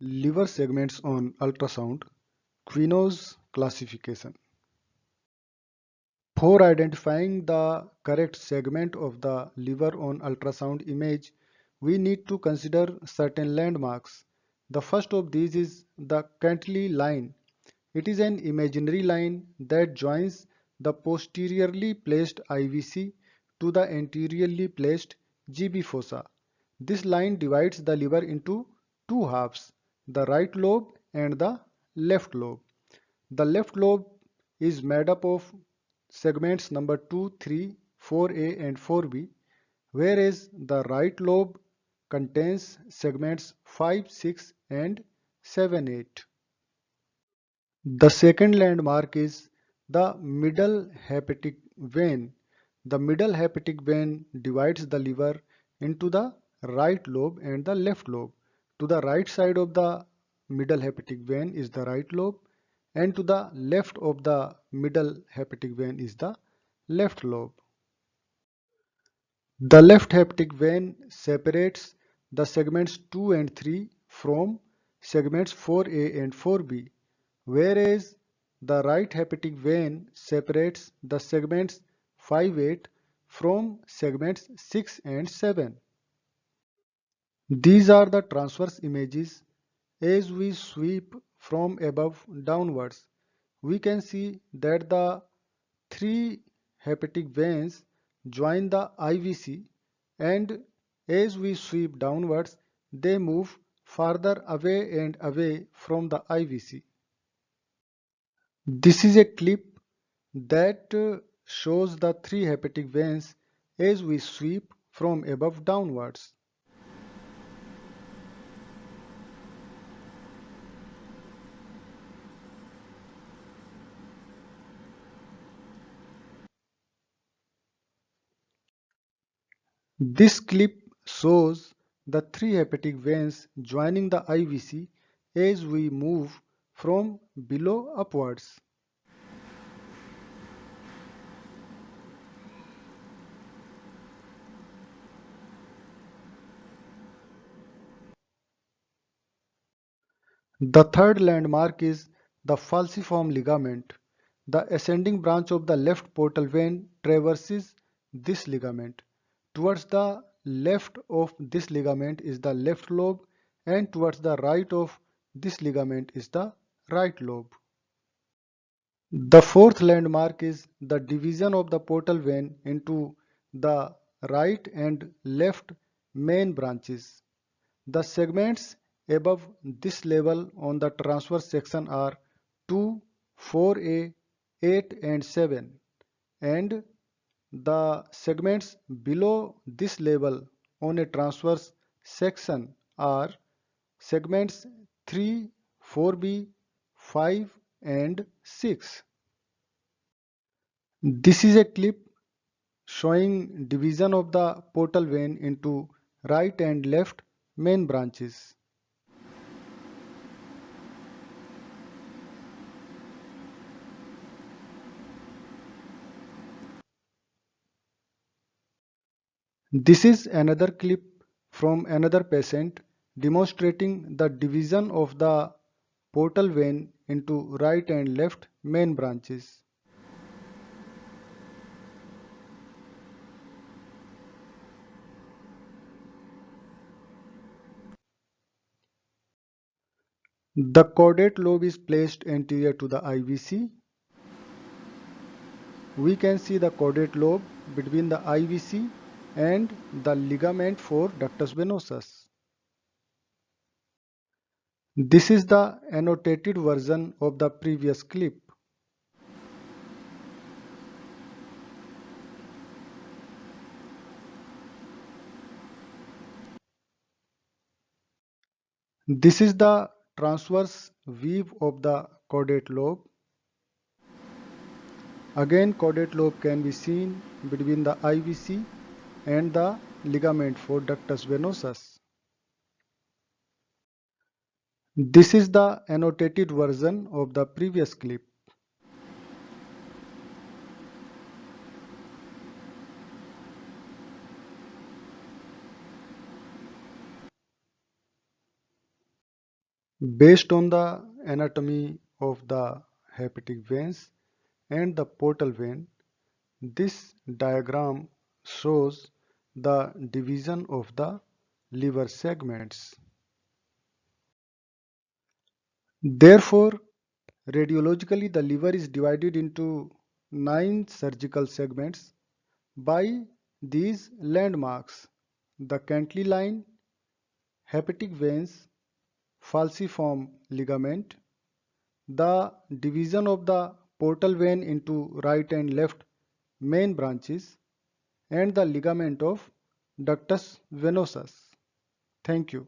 Liver segments on ultrasound, Quino's classification. For identifying the correct segment of the liver on ultrasound image, we need to consider certain landmarks. The first of these is the Cantley line. It is an imaginary line that joins the posteriorly placed IVC to the anteriorly placed GB fossa. This line divides the liver into two halves, the right lobe and the left lobe. The left lobe is made up of segments number 2, 3, 4A and 4B, whereas the right lobe contains segments 5, 6 and 7, 8. The second landmark is the middle hepatic vein. The middle hepatic vein divides the liver into the right lobe and the left lobe. To the right side of the middle hepatic vein is the right lobe, and to the left of the middle hepatic vein is the left lobe. The left hepatic vein separates the segments 2 and 3 from segments 4A and 4B, whereas the right hepatic vein separates the segments 5, 8 from segments 6 and 7. These are the transverse images. As we sweep from above downwards, we can see that the three hepatic veins join the IVC, and as we sweep downwards, they move farther away and away from the IVC. This is a clip that shows the three hepatic veins as we sweep from above downwards. This clip shows the three hepatic veins joining the IVC as we move from below upwards. The third landmark is the falciform ligament. The ascending branch of the left portal vein traverses this ligament. Towards the left of this ligament is the left lobe, and towards the right of this ligament is the right lobe. The fourth landmark is the division of the portal vein into the right and left main branches. The segments above this level on the transverse section are 2, 4A, 8 and 7, and the segments below this level on a transverse section are segments 3, 4B, 5 and 6. This is a clip showing division of the portal vein into right and left main branches. This is another clip from another patient demonstrating the division of the portal vein into right and left main branches. The caudate lobe is placed anterior to the IVC. We can see the caudate lobe between the IVC and the ligament for ductus venosus. This is the annotated version of the previous clip. This is the transverse weave of the caudate lobe. Again, caudate lobe can be seen between the IVC and the ligament for ductus venosus. This is the annotated version of the previous clip. Based on the anatomy of the hepatic veins and the portal vein, this diagram shows the division of the liver segments. Therefore, radiologically the liver is divided into 9 surgical segments by these landmarks: the Cantley line, hepatic veins, falciform ligament, the division of the portal vein into right and left main branches, and the ligament of ductus venosus. Thank you.